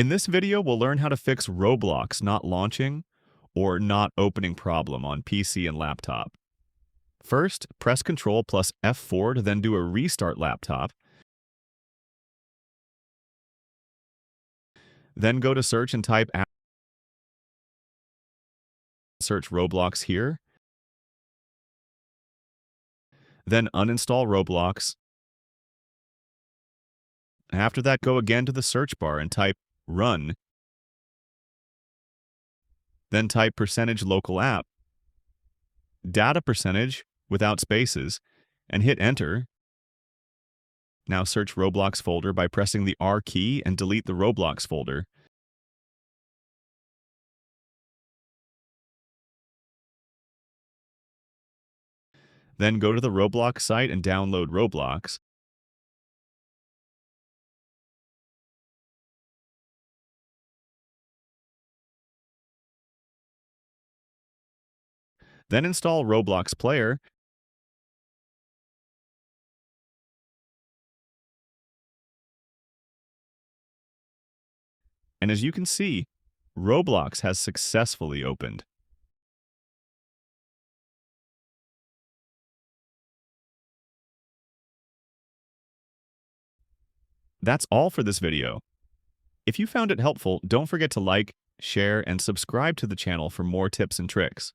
In this video, we'll learn how to fix Roblox not launching or not opening problem on PC and laptop. First, press Ctrl plus F4 to then do a restart laptop. Then go to search and type search Roblox here. Then uninstall Roblox. After that, go again to the search bar and type run. Then type %local app, data percentage without spaces, and hit enter. Now search Roblox folder by pressing the R key and delete the Roblox folder. Then go to the Roblox site and download Roblox. Then install Roblox Player. And as you can see, Roblox has successfully opened. That's all for this video. If you found it helpful, don't forget to like, share, and subscribe to the channel for more tips and tricks.